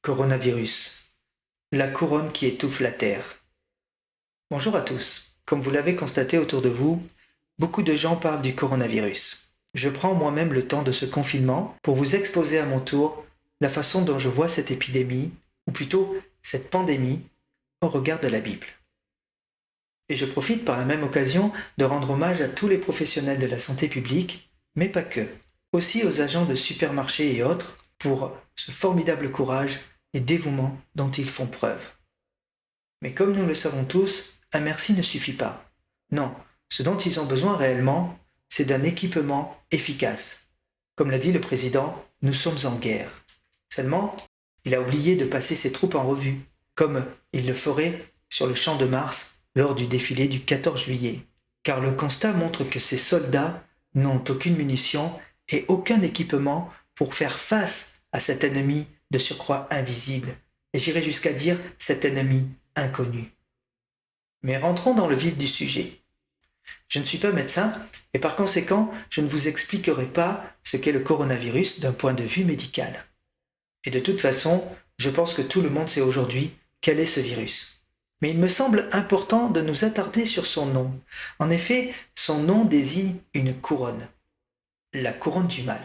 Coronavirus, la couronne qui étouffe la Terre. Bonjour à tous. Comme vous l'avez constaté autour de vous, beaucoup de gens parlent du coronavirus. Je prends moi-même le temps de ce confinement pour vous exposer à mon tour la façon dont je vois cette épidémie, ou plutôt cette pandémie, au regard de la Bible. Et je profite par la même occasion de rendre hommage à tous les professionnels de la santé publique, mais pas que, aussi aux agents de supermarchés et autres, pour ce formidable courage et dévouement dont ils font preuve. Mais comme nous le savons tous, un merci ne suffit pas. Non, ce dont ils ont besoin réellement, c'est d'un équipement efficace. Comme l'a dit le président, nous sommes en guerre. Seulement, il a oublié de passer ses troupes en revue, comme il le ferait sur le champ de Mars lors du défilé du 14 juillet. Car le constat montre que ces soldats n'ont aucune munition et aucun équipement pour faire face à cet ennemi de surcroît invisible, et j'irai jusqu'à dire cet ennemi inconnu. Mais rentrons dans le vif du sujet. Je ne suis pas médecin et par conséquent, je ne vous expliquerai pas ce qu'est le coronavirus d'un point de vue médical. Et de toute façon, je pense que tout le monde sait aujourd'hui quel est ce virus. Mais il me semble important de nous attarder sur son nom. En effet, son nom désigne une couronne, la couronne du mal.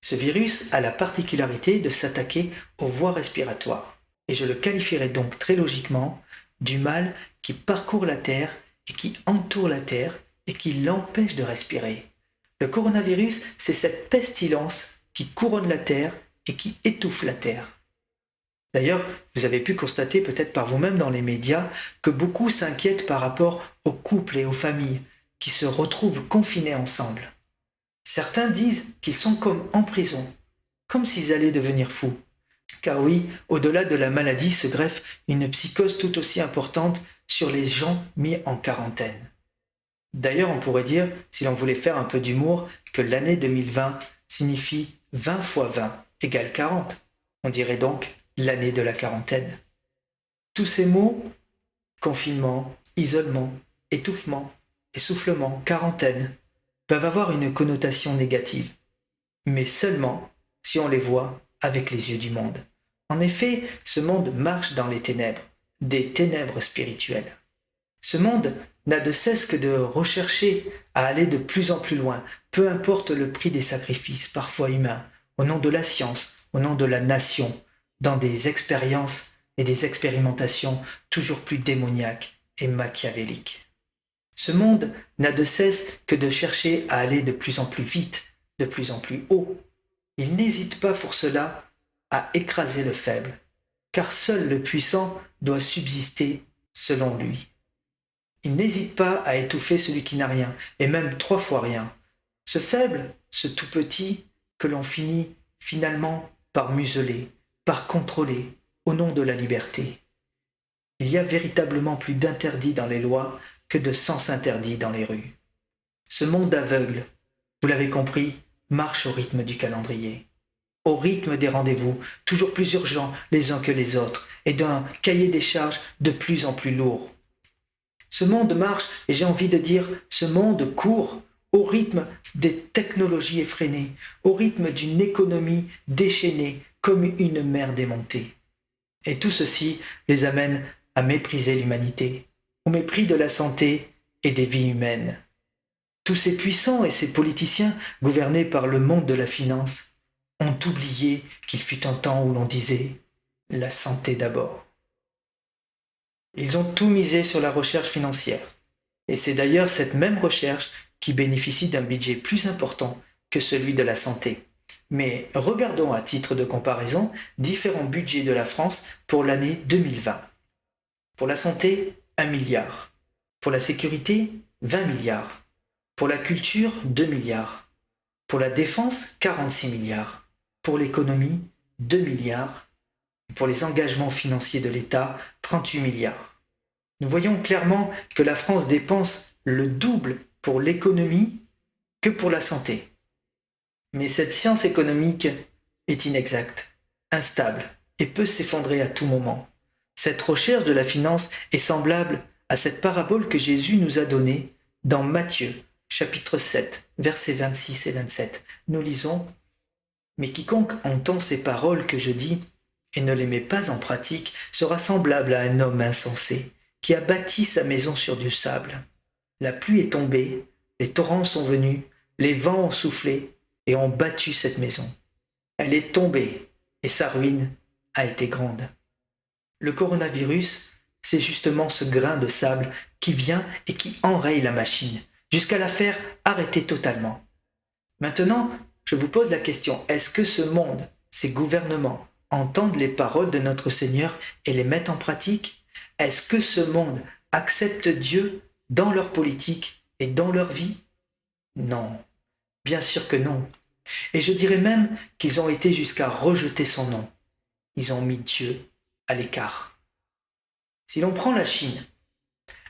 Ce virus a la particularité de s'attaquer aux voies respiratoires, et je le qualifierais donc très logiquement du mal qui parcourt la Terre et qui entoure la Terre et qui l'empêche de respirer. Le coronavirus, c'est cette pestilence qui couronne la Terre et qui étouffe la Terre. D'ailleurs, vous avez pu constater peut-être par vous-même dans les médias que beaucoup s'inquiètent par rapport aux couples et aux familles qui se retrouvent confinés ensemble. Certains disent qu'ils sont comme en prison, comme s'ils allaient devenir fous. Car oui, au-delà de la maladie se greffe une psychose tout aussi importante sur les gens mis en quarantaine. D'ailleurs, on pourrait dire, si l'on voulait faire un peu d'humour, que l'année 2020 signifie 20 fois 20 égale 40. On dirait donc l'année de la quarantaine. Tous ces mots, confinement, isolement, étouffement, essoufflement, quarantaine, peuvent avoir une connotation négative, mais seulement si on les voit avec les yeux du monde. En effet, ce monde marche dans les ténèbres, des ténèbres spirituelles. Ce monde n'a de cesse que de rechercher à aller de plus en plus loin, peu importe le prix des sacrifices, parfois humains, au nom de la science, au nom de la nation, dans des expériences et des expérimentations toujours plus démoniaques et machiavéliques. Ce monde n'a de cesse que de chercher à aller de plus en plus vite, de plus en plus haut. Il n'hésite pas pour cela à écraser le faible, car seul le puissant doit subsister selon lui. Il n'hésite pas à étouffer celui qui n'a rien, et même 3 fois rien. Ce faible, ce tout petit, que l'on finit finalement par museler, par contrôler, au nom de la liberté. Il y a véritablement plus d'interdits dans les lois que de sens interdits dans les rues. Ce monde aveugle, vous l'avez compris, marche au rythme du calendrier, au rythme des rendez-vous, toujours plus urgents les uns que les autres, et d'un cahier des charges de plus en plus lourd. Ce monde marche, et j'ai envie de dire, ce monde court au rythme des technologies effrénées, au rythme d'une économie déchaînée comme une mer démontée. Et tout ceci les amène à mépriser l'humanité, au mépris de la santé et des vies humaines. Tous ces puissants et ces politiciens gouvernés par le monde de la finance ont oublié qu'il fut un temps où l'on disait « la santé d'abord ». Ils ont tout misé sur la recherche financière. Et c'est d'ailleurs cette même recherche qui bénéficie d'un budget plus important que celui de la santé. Mais regardons à titre de comparaison différents budgets de la France pour l'année 2020. Pour la santé, 1 milliard. Pour la sécurité, 20 milliards. Pour la culture, 2 milliards. Pour la défense, 46 milliards. Pour l'économie, 2 milliards. Pour les engagements financiers de l'État, 38 milliards. Nous voyons clairement que la France dépense le double pour l'économie que pour la santé. Mais cette science économique est inexacte, instable et peut s'effondrer à tout moment. Cette recherche de la finance est semblable à cette parabole que Jésus nous a donnée dans Matthieu, chapitre 7, versets 26 et 27. Nous lisons « Mais quiconque entend ces paroles que je dis et ne les met pas en pratique sera semblable à un homme insensé qui a bâti sa maison sur du sable. La pluie est tombée, les torrents sont venus, les vents ont soufflé et ont battu cette maison. Elle est tombée et sa ruine a été grande. Le coronavirus, c'est justement ce grain de sable qui vient et qui enraye la machine, jusqu'à la faire arrêter totalement. Maintenant, je vous pose la question, est-ce que ce monde, ces gouvernements, entendent les paroles de notre Seigneur et les mettent en pratique? Est-ce que ce monde accepte Dieu dans leur politique et dans leur vie? Non, bien sûr que non. Et je dirais même qu'ils ont été jusqu'à rejeter son nom. Ils ont mis Dieu à l'écart. Si l'on prend la Chine,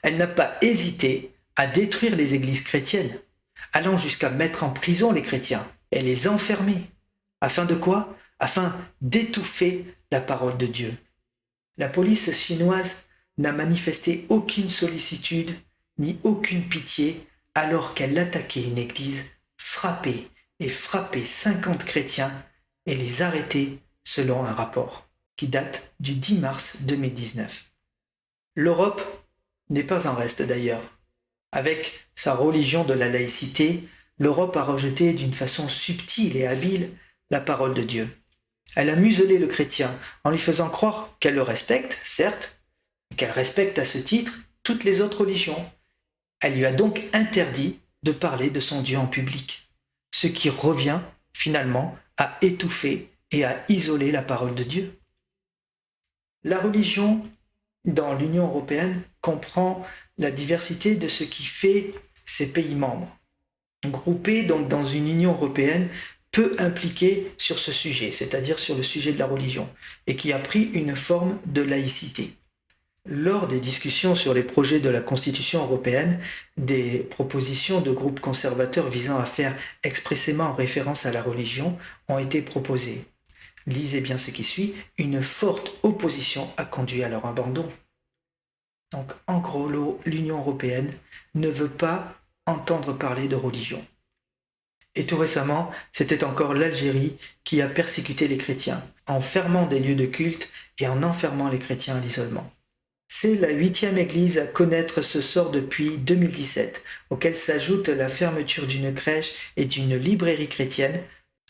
elle n'a pas hésité à détruire les églises chrétiennes, allant jusqu'à mettre en prison les chrétiens et les enfermer. Afin de quoi? Afin d'étouffer la parole de Dieu. La police chinoise n'a manifesté aucune sollicitude ni aucune pitié alors qu'elle attaquait une église, frappait 50 chrétiens et les arrêtait selon un rapport qui date du 10 mars 2019. L'Europe n'est pas en reste d'ailleurs. Avec sa religion de la laïcité, l'Europe a rejeté d'une façon subtile et habile la parole de Dieu. Elle a muselé le chrétien en lui faisant croire qu'elle le respecte, certes, mais qu'elle respecte à ce titre toutes les autres religions. Elle lui a donc interdit de parler de son Dieu en public, ce qui revient finalement à étouffer et à isoler la parole de Dieu. La religion dans l'Union européenne comprend la diversité de ce qui fait ses pays membres. Groupés donc dans une Union européenne peu impliquée sur ce sujet, c'est-à-dire sur le sujet de la religion, et qui a pris une forme de laïcité. Lors des discussions sur les projets de la Constitution européenne, des propositions de groupes conservateurs visant à faire expressément référence à la religion ont été proposées. Lisez bien ce qui suit, une forte opposition a conduit à leur abandon. Donc en gros, l'Union européenne ne veut pas entendre parler de religion. Et tout récemment, c'était encore l'Algérie qui a persécuté les chrétiens, en fermant des lieux de culte et en enfermant les chrétiens à l'isolement. C'est la 8e église à connaître ce sort depuis 2017, auquel s'ajoute la fermeture d'une crèche et d'une librairie chrétienne,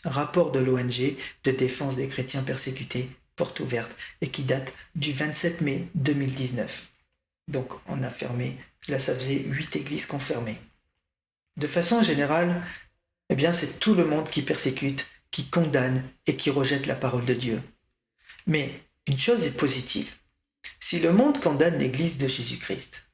rapport de l'ONG de défense des chrétiens persécutés, porte ouverte, et qui date du 27 mai 2019. Donc on a fermé, là ça faisait 8 églises qu'on fermait. De façon générale, eh bien c'est tout le monde qui persécute, qui condamne et qui rejette la parole de Dieu. Mais une chose est positive. Si le monde condamne l'Église de Jésus-Christ,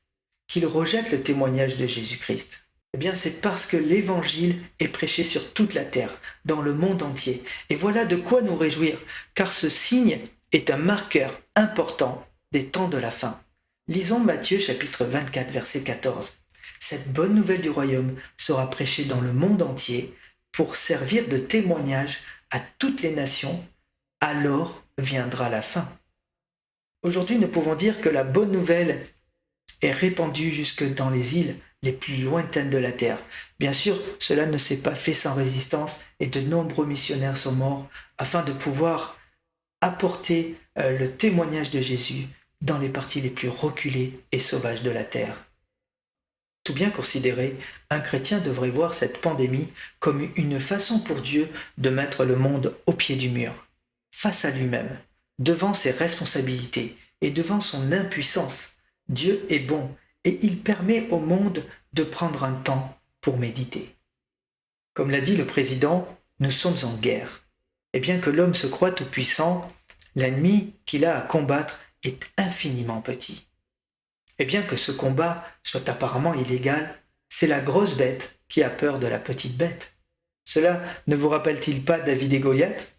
qu'il rejette le témoignage de Jésus-Christ, eh bien c'est parce que l'Évangile est prêché sur toute la terre, dans le monde entier. Et voilà de quoi nous réjouir, car ce signe est un marqueur important des temps de la fin. Lisons Matthieu chapitre 24, verset 14. Cette bonne nouvelle du royaume sera prêchée dans le monde entier pour servir de témoignage à toutes les nations, alors viendra la fin. Aujourd'hui, nous pouvons dire que la bonne nouvelle est répandue jusque dans les îles les plus lointaines de la terre. Bien sûr, cela ne s'est pas fait sans résistance et de nombreux missionnaires sont morts afin de pouvoir apporter le témoignage de Jésus dans les parties les plus reculées et sauvages de la terre. Tout bien considéré, un chrétien devrait voir cette pandémie comme une façon pour Dieu de mettre le monde au pied du mur, face à lui-même, devant ses responsabilités et devant son impuissance. Dieu est bon et il permet au monde de prendre un temps pour méditer. Comme l'a dit le président, nous sommes en guerre. Et bien que l'homme se croie tout-puissant, l'ennemi qu'il a à combattre est infiniment petit. Et bien que ce combat soit apparemment illégal, c'est la grosse bête qui a peur de la petite bête. Cela ne vous rappelle-t-il pas David et Goliath?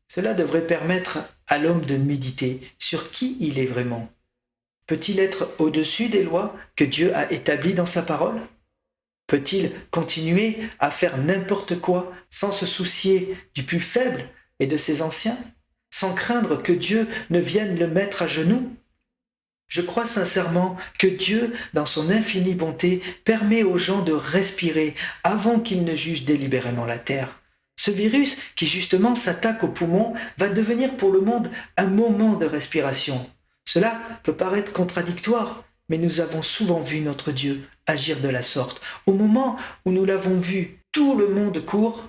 Cela devrait permettre à l'homme de méditer sur qui il est vraiment. Peut-il être au-dessus des lois que Dieu a établies dans sa parole? Peut-il continuer à faire n'importe quoi sans se soucier du plus faible et de ses anciens, sans craindre que Dieu ne vienne le mettre à genoux? Je crois sincèrement que Dieu, dans son infinie bonté, permet aux gens de respirer avant qu'il ne juge délibérément la terre. Ce virus qui justement s'attaque aux poumons va devenir pour le monde un moment de respiration. Cela peut paraître contradictoire, mais nous avons souvent vu notre Dieu agir de la sorte. Au moment où nous l'avons vu, tout le monde court,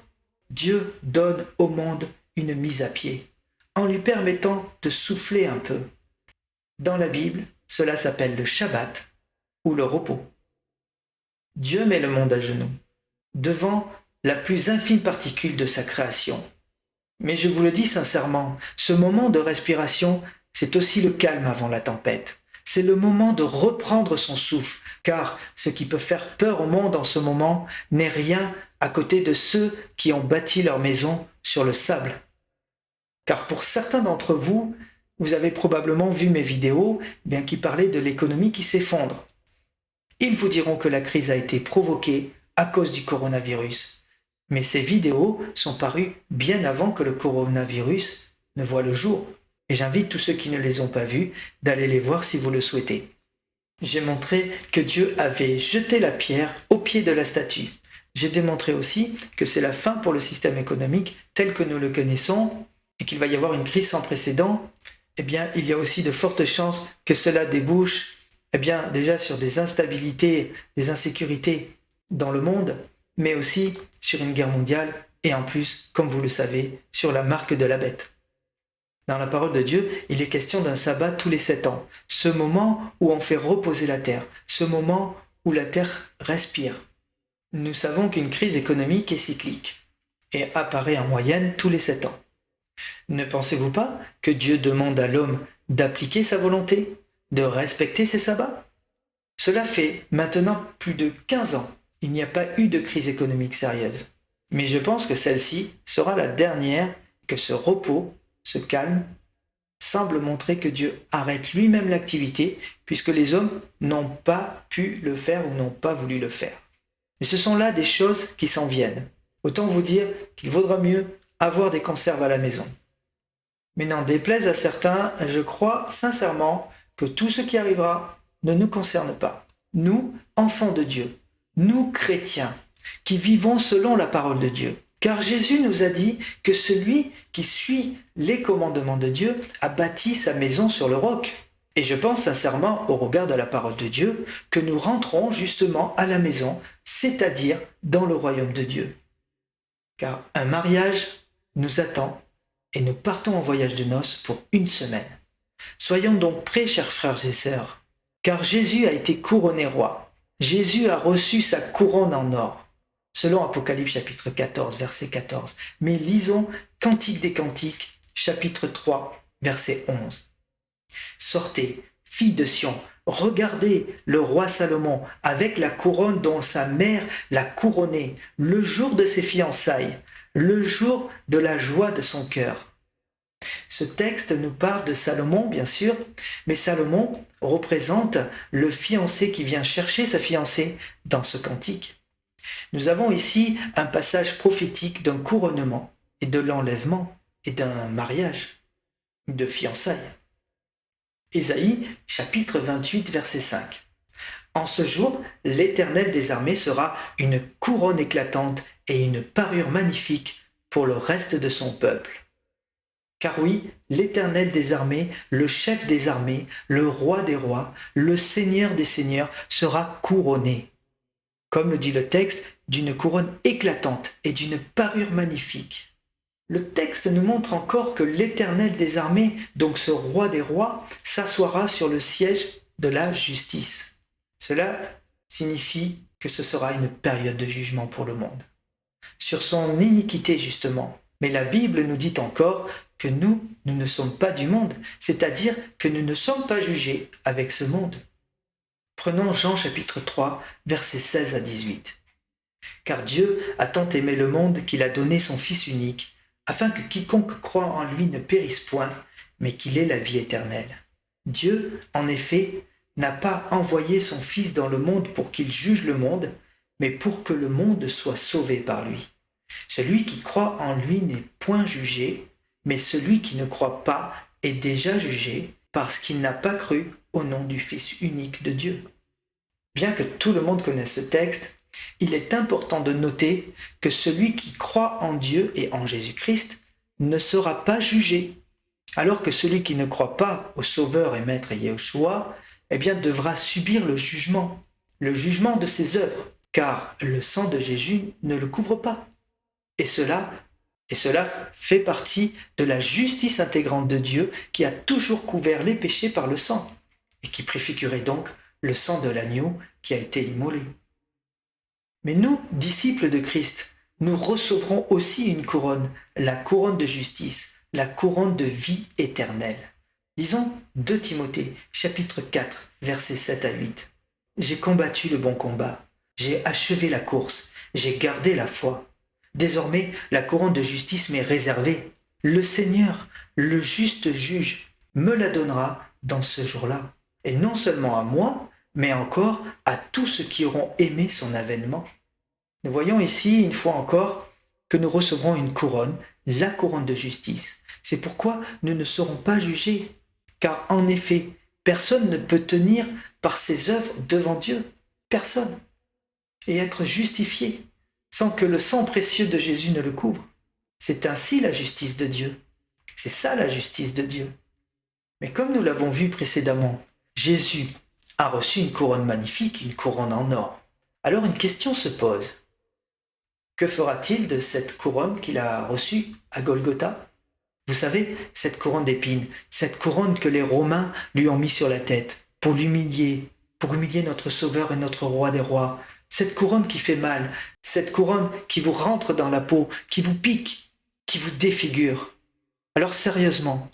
Dieu donne au monde une mise à pied, en lui permettant de souffler un peu. Dans la Bible, cela s'appelle le Shabbat ou le repos. Dieu met le monde à genoux, devant la plus infime particule de sa création. Mais je vous le dis sincèrement, ce moment de respiration, c'est aussi le calme avant la tempête. C'est le moment de reprendre son souffle, car ce qui peut faire peur au monde en ce moment n'est rien à côté de ceux qui ont bâti leur maison sur le sable. Car pour certains d'entre vous, vous avez probablement vu mes vidéos qui parlaient de l'économie qui s'effondre. Ils vous diront que la crise a été provoquée à cause du coronavirus. Mais ces vidéos sont parues bien avant que le coronavirus ne voie le jour. Et j'invite tous ceux qui ne les ont pas vues d'aller les voir si vous le souhaitez. J'ai montré que Dieu avait jeté la pierre au pied de la statue. J'ai démontré aussi que c'est la fin pour le système économique tel que nous le connaissons et qu'il va y avoir une crise sans précédent. Il y a aussi de fortes chances que cela débouche déjà sur des instabilités, des insécurités dans le monde, mais aussi sur une guerre mondiale et en plus, comme vous le savez, sur la marque de la bête. Dans la parole de Dieu, il est question d'un sabbat tous les 7 ans, ce moment où on fait reposer la terre, ce moment où la terre respire. Nous savons qu'une crise économique est cyclique et apparaît en moyenne tous les 7 ans. Ne pensez-vous pas que Dieu demande à l'homme d'appliquer sa volonté, de respecter ses sabbats? Cela fait maintenant plus de 15 ans. Il n'y a pas eu de crise économique sérieuse. Mais je pense que celle-ci sera la dernière, que ce repos, ce calme, semble montrer que Dieu arrête lui-même l'activité puisque les hommes n'ont pas pu le faire ou n'ont pas voulu le faire. Mais ce sont là des choses qui s'en viennent. Autant vous dire qu'il vaudra mieux avoir des conserves à la maison. Mais n'en déplaise à certains, je crois sincèrement que tout ce qui arrivera ne nous concerne pas. Nous, enfants de Dieu, nous chrétiens, qui vivons selon la parole de Dieu. Car Jésus nous a dit que celui qui suit les commandements de Dieu a bâti sa maison sur le roc. Et je pense sincèrement, au regard de la parole de Dieu, que nous rentrons justement à la maison, c'est-à-dire dans le royaume de Dieu. Car un mariage nous attend et nous partons en voyage de noces pour 1 semaine. Soyons donc prêts, chers frères et sœurs, car Jésus a été couronné roi. Jésus a reçu sa couronne en or. Selon Apocalypse chapitre 14, verset 14. Mais lisons Cantique des Cantiques, chapitre 3, verset 11. Sortez, filles de Sion, regardez le roi Salomon avec la couronne dont sa mère l'a couronné, le jour de ses fiançailles, le jour de la joie de son cœur. Ce texte nous parle de Salomon, bien sûr, mais Salomon représente le fiancé qui vient chercher sa fiancée dans ce cantique. Nous avons ici un passage prophétique d'un couronnement et de l'enlèvement et d'un mariage, de fiançailles. Ésaïe, chapitre 28, verset 5. En ce jour, l'Éternel des armées sera une couronne éclatante et une parure magnifique pour le reste de son peuple. Car oui, l'Éternel des armées, le chef des armées, le roi des rois, le Seigneur des seigneurs sera couronné. Comme le dit le texte, d'une couronne éclatante et d'une parure magnifique. Le texte nous montre encore que l'Éternel des armées, donc ce roi des rois, s'assoira sur le siège de la justice. Cela signifie que ce sera une période de jugement pour le monde. Sur son iniquité justement. Mais la Bible nous dit encore que nous ne sommes pas du monde, c'est-à-dire que nous ne sommes pas jugés avec ce monde. Prenons Jean chapitre 3, versets 16 à 18. Car Dieu a tant aimé le monde qu'il a donné son Fils unique, afin que quiconque croit en lui ne périsse point, mais qu'il ait la vie éternelle. Dieu, en effet, n'a pas envoyé son Fils dans le monde pour qu'il juge le monde, mais pour que le monde soit sauvé par lui. Celui qui croit en lui n'est point jugé, mais celui qui ne croit pas est déjà jugé, parce qu'il n'a pas cru au nom du Fils unique de Dieu. Bien que tout le monde connaisse ce texte, il est important de noter que celui qui croit en Dieu et en Jésus-Christ ne sera pas jugé, alors que celui qui ne croit pas au Sauveur et Maître Yahushua, devra subir le jugement de ses œuvres, car le sang de Jésus ne le couvre pas. Et cela fait partie de la justice intégrante de Dieu qui a toujours couvert les péchés par le sang, et qui préfigurait donc le sang de l'agneau qui a été immolé. Mais nous, disciples de Christ, nous recevrons aussi une couronne, la couronne de justice, la couronne de vie éternelle. Lisons 2 Timothée, chapitre 4, versets 7 à 8. J'ai combattu le bon combat, j'ai achevé la course, j'ai gardé la foi. Désormais, la couronne de justice m'est réservée. Le Seigneur, le juste juge, me la donnera dans ce jour-là. Et non seulement à moi, mais encore à tous ceux qui auront aimé son avènement. Nous voyons ici, une fois encore, que nous recevrons une couronne, la couronne de justice. C'est pourquoi nous ne serons pas jugés, car en effet, personne ne peut tenir par ses œuvres devant Dieu, personne, et être justifié sans que le sang précieux de Jésus ne le couvre. C'est ainsi la justice de Dieu. C'est ça la justice de Dieu. Mais comme nous l'avons vu précédemment, Jésus a reçu une couronne magnifique, une couronne en or. Alors une question se pose. Que fera-t-il de cette couronne qu'il a reçue à Golgotha? Vous savez, cette couronne d'épines, cette couronne que les Romains lui ont mis sur la tête pour humilier notre Sauveur et notre Roi des rois. Cette couronne qui fait mal, cette couronne qui vous rentre dans la peau, qui vous pique, qui vous défigure. Alors sérieusement,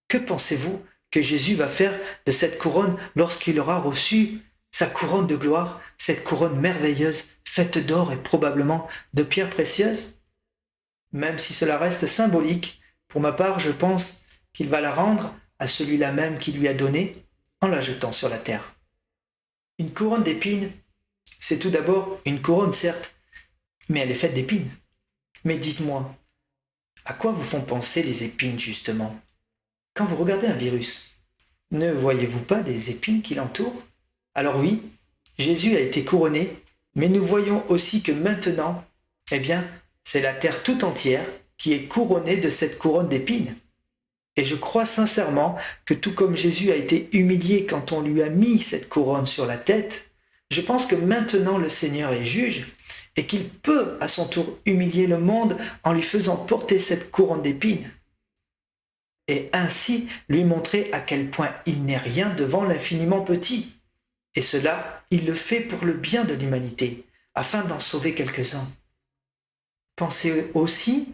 que pensez-vous que Jésus va faire de cette couronne lorsqu'il aura reçu sa couronne de gloire, cette couronne merveilleuse, faite d'or et probablement de pierres précieuses? Même si cela reste symbolique, pour ma part, je pense qu'il va la rendre à celui-là même qui lui a donné en la jetant sur la terre. Une couronne d'épines, c'est tout d'abord une couronne, certes, mais elle est faite d'épines. Mais dites-moi, à quoi vous font penser les épines, justement? Quand vous regardez un virus, ne voyez-vous pas des épines qui l'entourent? Alors oui, Jésus a été couronné, mais nous voyons aussi que maintenant, c'est la terre tout entière qui est couronnée de cette couronne d'épines. Et je crois sincèrement que tout comme Jésus a été humilié quand on lui a mis cette couronne sur la tête, je pense que maintenant le Seigneur est juge et qu'il peut à son tour humilier le monde en lui faisant porter cette couronne d'épines. Et ainsi lui montrer à quel point il n'est rien devant l'infiniment petit. Et cela, il le fait pour le bien de l'humanité, afin d'en sauver quelques-uns. Pensez aussi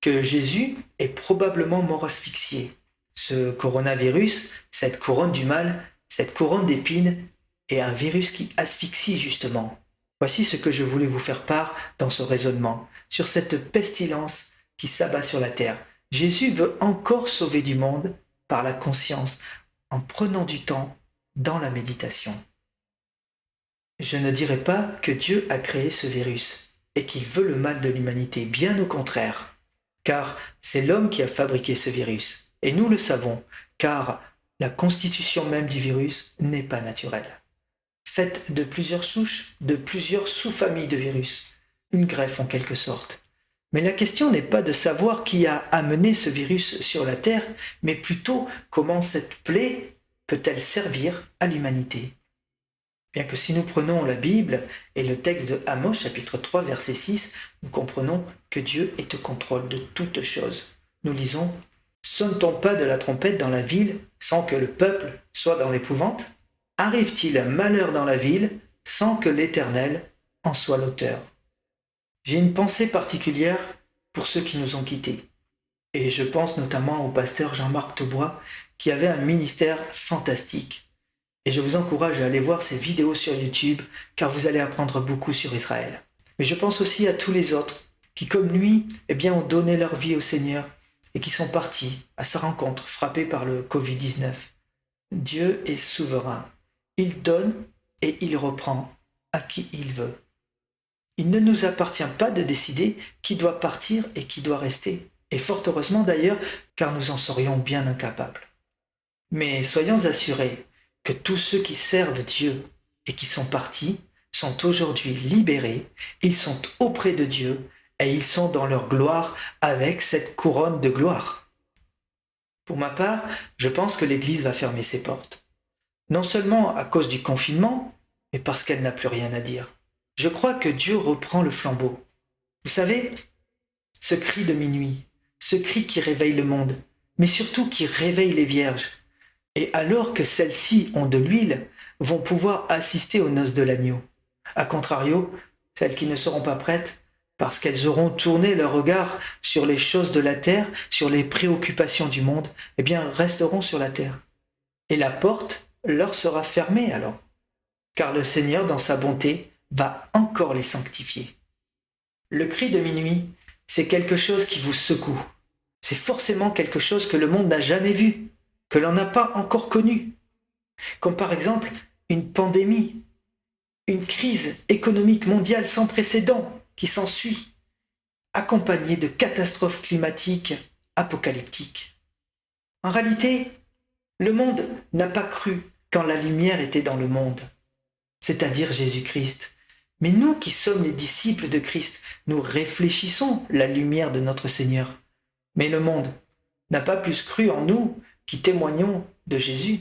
que Jésus est probablement mort asphyxié. Ce coronavirus, cette couronne du mal, cette couronne d'épines, est un virus qui asphyxie justement. Voici ce que je voulais vous faire part dans ce raisonnement, sur cette pestilence qui s'abat sur la terre. Jésus veut encore sauver du monde par la conscience, en prenant du temps dans la méditation. Je ne dirais pas que Dieu a créé ce virus et qu'il veut le mal de l'humanité, bien au contraire, car c'est l'homme qui a fabriqué ce virus. Et nous le savons, car la constitution même du virus n'est pas naturelle. Faite de plusieurs souches, de plusieurs sous-familles de virus, une greffe en quelque sorte. Mais la question n'est pas de savoir qui a amené ce virus sur la Terre, mais plutôt comment cette plaie peut-elle servir à l'humanité. Bien que si nous prenons la Bible et le texte de Amos chapitre 3 verset 6, nous comprenons que Dieu est au contrôle de toutes choses. Nous lisons « Sonne-t-on pas de la trompette dans la ville sans que le peuple soit dans l'épouvante? Arrive-t-il un malheur dans la ville sans que l'Éternel en soit l'auteur ?» J'ai une pensée particulière pour ceux qui nous ont quittés. Et je pense notamment au pasteur Jean-Marc Taubois qui avait un ministère fantastique. Et je vous encourage à aller voir ses vidéos sur YouTube car vous allez apprendre beaucoup sur Israël. Mais je pense aussi à tous les autres qui, comme lui, ont donné leur vie au Seigneur et qui sont partis à sa rencontre frappés par le Covid-19. Dieu est souverain. Il donne et il reprend à qui il veut. Il ne nous appartient pas de décider qui doit partir et qui doit rester. Et fort heureusement d'ailleurs, car nous en serions bien incapables. Mais soyons assurés que tous ceux qui servent Dieu et qui sont partis sont aujourd'hui libérés, ils sont auprès de Dieu et ils sont dans leur gloire avec cette couronne de gloire. Pour ma part, je pense que l'Église va fermer ses portes. Non seulement à cause du confinement, mais parce qu'elle n'a plus rien à dire. Je crois que Dieu reprend le flambeau. Vous savez, ce cri de minuit, ce cri qui réveille le monde, mais surtout qui réveille les vierges. Et alors que celles-ci ont de l'huile, vont pouvoir assister aux noces de l'agneau. A contrario, celles qui ne seront pas prêtes, parce qu'elles auront tourné leur regard sur les choses de la terre, sur les préoccupations du monde, eh bien resteront sur la terre. Et la porte leur sera fermée alors, car le Seigneur, dans sa bonté, va encore les sanctifier. Le cri de minuit, c'est quelque chose qui vous secoue. C'est forcément quelque chose que le monde n'a jamais vu, que l'on n'a pas encore connu. Comme par exemple une pandémie, une crise économique mondiale sans précédent qui s'ensuit, accompagnée de catastrophes climatiques apocalyptiques. En réalité, le monde n'a pas cru quand la lumière était dans le monde, c'est-à-dire Jésus-Christ. Mais nous qui sommes les disciples de Christ, nous réfléchissons la lumière de notre Seigneur. Mais le monde n'a pas plus cru en nous qui témoignons de Jésus.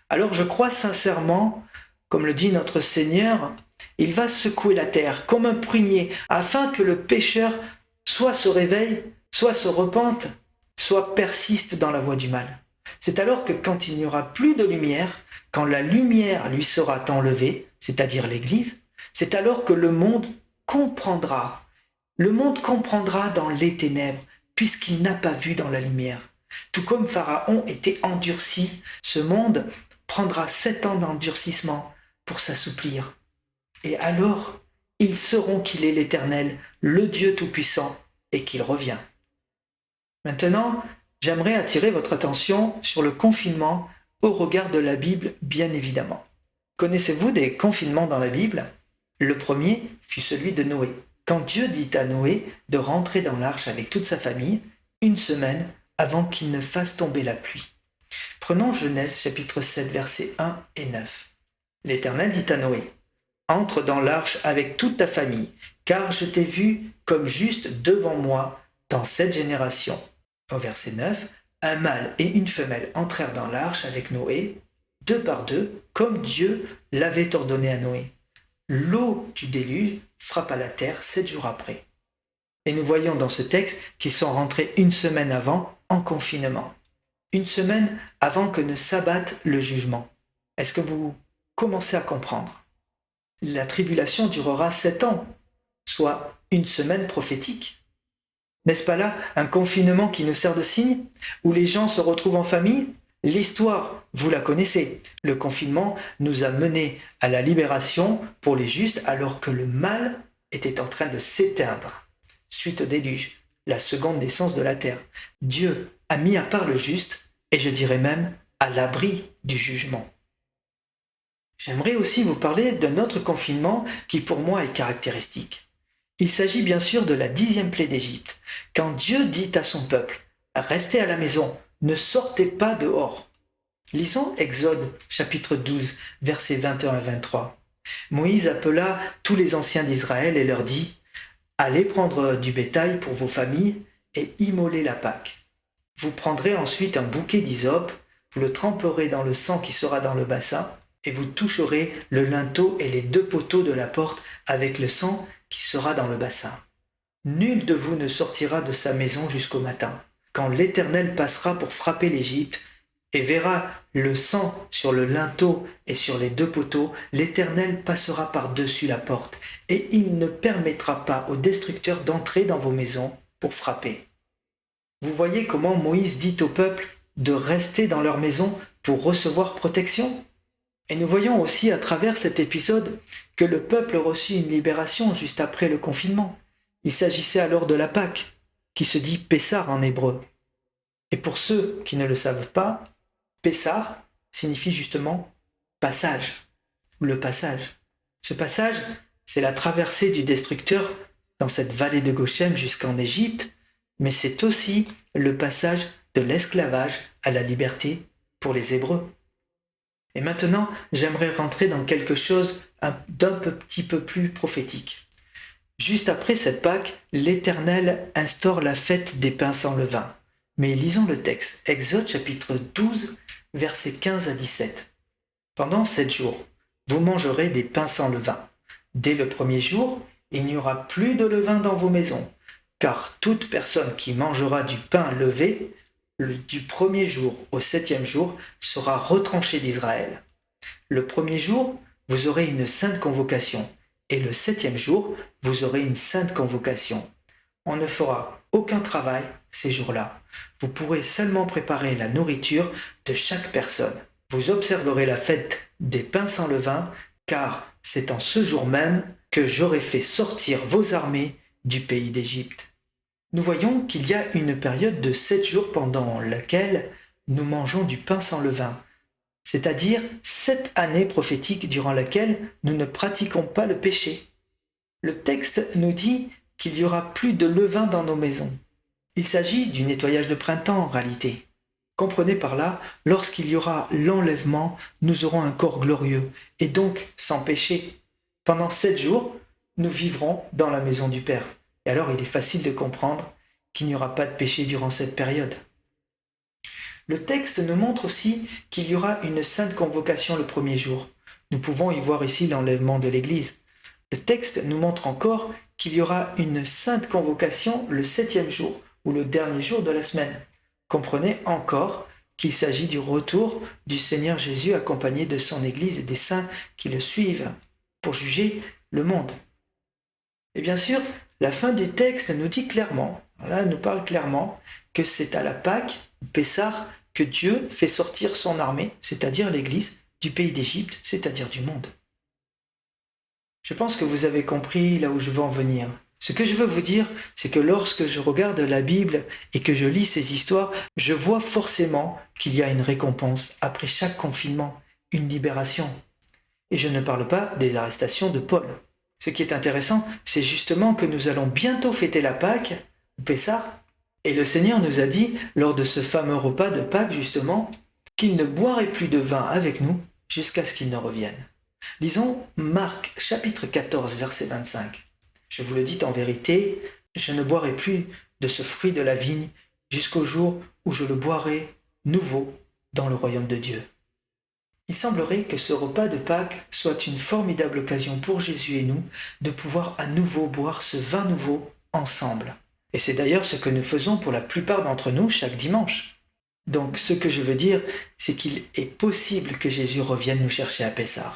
Alors je crois sincèrement, comme le dit notre Seigneur, il va secouer la terre comme un prunier afin que le pécheur soit se réveille, soit se repente, soit persiste dans la voie du mal. C'est alors que quand il n'y aura plus de lumière, quand la lumière lui sera enlevée, c'est-à-dire l'Église, c'est alors que le monde comprendra. Le monde comprendra dans les ténèbres, puisqu'il n'a pas vu dans la lumière. Tout comme Pharaon était endurci, ce monde prendra 7 ans d'endurcissement pour s'assouplir. Et alors, ils sauront qu'il est l'Éternel, le Dieu Tout-Puissant, et qu'il revient. Maintenant, j'aimerais attirer votre attention sur le confinement au regard de la Bible, bien évidemment. Connaissez-vous des confinements dans la Bible ? Le premier fut celui de Noé. Quand Dieu dit à Noé de rentrer dans l'arche avec toute sa famille, 1 semaine avant qu'il ne fasse tomber la pluie. Prenons Genèse chapitre 7 versets 1 et 9. L'Éternel dit à Noé, « Entre dans l'arche avec toute ta famille, car je t'ai vu comme juste devant moi dans cette génération. » Au verset 9, un mâle et une femelle entrèrent dans l'arche avec Noé, 2 par 2, comme Dieu l'avait ordonné à Noé. L'eau du déluge frappa la terre 7 jours après. Et nous voyons dans ce texte qu'ils sont rentrés 1 semaine avant en confinement. 1 semaine avant que ne s'abatte le jugement. Est-ce que vous commencez à comprendre ? La tribulation durera 7 ans, soit 1 semaine prophétique. N'est-ce pas là un confinement qui nous sert de signe, où les gens se retrouvent en famille ? L'histoire, vous la connaissez. Le confinement nous a menés à la libération pour les justes alors que le mal était en train de s'éteindre. Suite au déluge, la seconde naissance de la terre, Dieu a mis à part le juste et je dirais même à l'abri du jugement. J'aimerais aussi vous parler d'un autre confinement qui pour moi est caractéristique. Il s'agit bien sûr de la 10e plaie d'Égypte, quand Dieu dit à son peuple « Restez à la maison, ne sortez pas dehors ». Lisons Exode chapitre 12, versets 21 à 23. Moïse appela tous les anciens d'Israël et leur dit « Allez prendre du bétail pour vos familles et immoler la Pâque. Vous prendrez ensuite un bouquet d'hysope, vous le tremperez dans le sang qui sera dans le bassin, et vous toucherez le linteau et les 2 poteaux de la porte avec le sang qui sera dans le bassin. Nul de vous ne sortira de sa maison jusqu'au matin, quand l'Éternel passera pour frapper l'Égypte, et verra le sang sur le linteau et sur les 2 poteaux, l'Éternel passera par-dessus la porte, et il ne permettra pas aux destructeurs d'entrer dans vos maisons pour frapper. Vous voyez comment Moïse dit au peuple de rester dans leur maison pour recevoir protection ? Et nous voyons aussi à travers cet épisode que le peuple reçut une libération juste après le confinement. Il s'agissait alors de la Pâque, qui se dit Pessar en hébreu. Et pour ceux qui ne le savent pas, Pessar signifie justement passage, le passage. Ce passage, c'est la traversée du destructeur dans cette vallée de Goshen jusqu'en Égypte, mais c'est aussi le passage de l'esclavage à la liberté pour les Hébreux. Et maintenant, j'aimerais rentrer dans quelque chose d'un petit peu plus prophétique. Juste après cette Pâque, l'Éternel instaure la fête des pains sans levain. Mais lisons le texte, Exode chapitre 12, versets 15 à 17. Pendant 7 jours, vous mangerez des pains sans levain. Dès le premier jour, il n'y aura plus de levain dans vos maisons, car toute personne qui mangera du pain levé, du premier jour au 7e jour, sera retranchée d'Israël. Le premier jour, vous aurez une sainte convocation, et le 7e jour, vous aurez une sainte convocation. On ne fera aucun travail ces jours-là. Vous pourrez seulement préparer la nourriture de chaque personne. Vous observerez la fête des pains sans levain, car c'est en ce jour même que j'aurai fait sortir vos armées du pays d'Égypte. Nous voyons qu'il y a une période de 7 jours pendant laquelle nous mangeons du pain sans levain, c'est-à-dire 7 années prophétiques durant laquelle nous ne pratiquons pas le péché. Le texte nous dit qu'il y aura plus de levain dans nos maisons. Il s'agit du nettoyage de printemps en réalité. Comprenez par là, lorsqu'il y aura l'enlèvement, nous aurons un corps glorieux et donc sans péché. Pendant 7 jours, nous vivrons dans la maison du Père. Et alors il est facile de comprendre qu'il n'y aura pas de péché durant cette période. Le texte nous montre aussi qu'il y aura une sainte convocation le premier jour. Nous pouvons y voir ici l'enlèvement de l'Église. Le texte nous montre encore qu'il y aura une sainte convocation le 7e jour ou le dernier jour de la semaine. Comprenez encore qu'il s'agit du retour du Seigneur Jésus accompagné de son Église et des saints qui le suivent pour juger le monde. Et bien sûr, la fin du texte nous dit clairement, là nous parle clairement, que c'est à la Pâque, Pessah, que Dieu fait sortir son armée, c'est-à-dire l'Église, du pays d'Égypte, c'est-à-dire du monde. Je pense que vous avez compris là où je veux en venir. Ce que je veux vous dire, c'est que lorsque je regarde la Bible et que je lis ces histoires, je vois forcément qu'il y a une récompense après chaque confinement, une libération. Et je ne parle pas des arrestations de Paul. Ce qui est intéressant, c'est justement que nous allons bientôt fêter la Pâque, Pessah, et le Seigneur nous a dit, lors de ce fameux repas de Pâques justement, qu'il ne boirait plus de vin avec nous jusqu'à ce qu'il ne revienne. Lisons Marc chapitre 14 verset 25. Je vous le dis en vérité, je ne boirai plus de ce fruit de la vigne jusqu'au jour où je le boirai nouveau dans le royaume de Dieu. Il semblerait que ce repas de Pâques soit une formidable occasion pour Jésus et nous de pouvoir à nouveau boire ce vin nouveau ensemble. Et c'est d'ailleurs ce que nous faisons pour la plupart d'entre nous chaque dimanche. Donc ce que je veux dire, c'est qu'il est possible que Jésus revienne nous chercher à Pessah.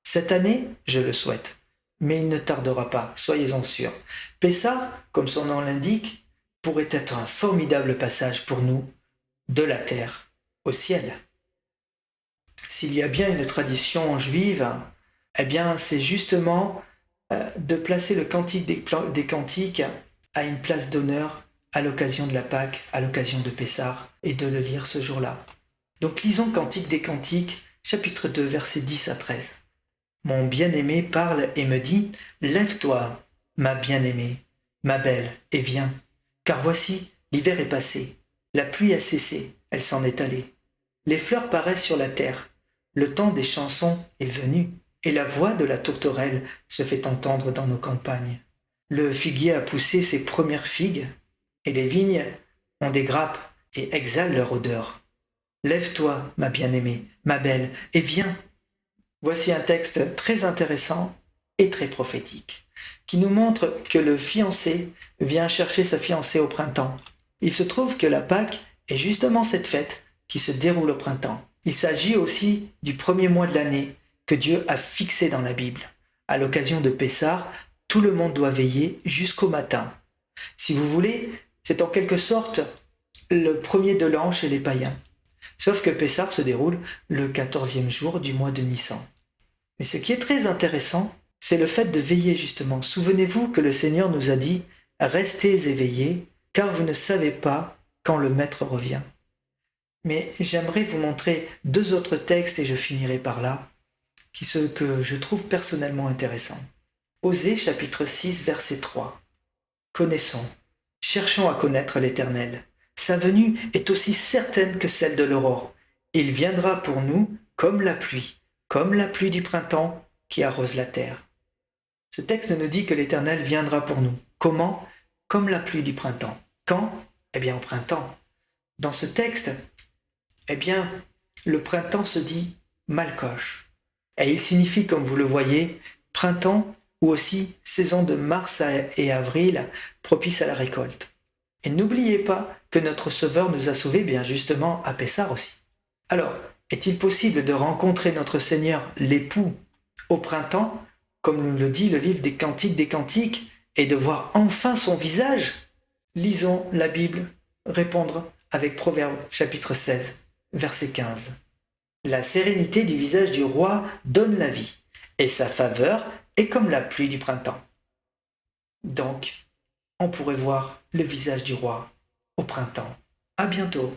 Cette année, je le souhaite, mais il ne tardera pas, soyez-en sûrs. Pessah, comme son nom l'indique, pourrait être un formidable passage pour nous de la terre au ciel. S'il y a bien une tradition juive, eh bien c'est justement de placer le cantique des cantiques à une place d'honneur à l'occasion de la Pâque, à l'occasion de Pessah, et de le lire ce jour-là. Donc lisons Cantique des Cantiques, chapitre 2, versets 10 à 13. Mon bien-aimé parle et me dit, « Lève-toi, ma bien-aimée, ma belle, et viens, car voici, l'hiver est passé, la pluie a cessé, elle s'en est allée. Les fleurs paraissent sur la terre, le temps des chansons est venu, et la voix de la tourterelle se fait entendre dans nos campagnes. Le figuier a poussé ses premières figues, et les vignes ont des grappes et exhalent leur odeur. Lève-toi, ma bien-aimée, ma belle, et viens. » Voici un texte très intéressant et très prophétique, qui nous montre que le fiancé vient chercher sa fiancée au printemps. Il se trouve que la Pâque est justement cette fête qui se déroule au printemps. Il s'agit aussi du premier mois de l'année que Dieu a fixé dans la Bible. À l'occasion de Pessah, tout le monde doit veiller jusqu'au matin. Si vous voulez, c'est en quelque sorte le premier de l'an chez les païens. Sauf que Pessah se déroule le 14e jour du mois de Nissan. Mais ce qui est très intéressant, c'est le fait de veiller justement. Souvenez-vous que le Seigneur nous a dit « Restez éveillés, car vous ne savez pas quand le Maître revient. » Mais j'aimerais vous montrer 2 autres textes, et je finirai par là, que je trouve personnellement intéressants. Osée chapitre 6 verset 3. Connaissons, cherchons à connaître l'Éternel. Sa venue est aussi certaine que celle de l'aurore. Il viendra pour nous comme la pluie du printemps qui arrose la terre. Ce texte nous dit que l'Éternel viendra pour nous. Comment? Comme la pluie du printemps. Quand? Eh bien au printemps. Dans ce texte, eh bien, le printemps se dit Malkosh. Et il signifie, comme vous le voyez, printemps ou aussi saison de mars et avril, propice à la récolte. Et n'oubliez pas que notre Sauveur nous a sauvés bien justement à Pessah aussi. Alors, est-il possible de rencontrer notre Seigneur, l'époux, au printemps, comme nous le dit le livre des Cantiques, et de voir enfin son visage? Lisons la Bible répondre avec Proverbe chapitre 16, verset 15. La sérénité du visage du roi donne la vie, et sa faveur est comme la pluie du printemps. Donc, on pourrait voir le visage du roi au printemps. À bientôt.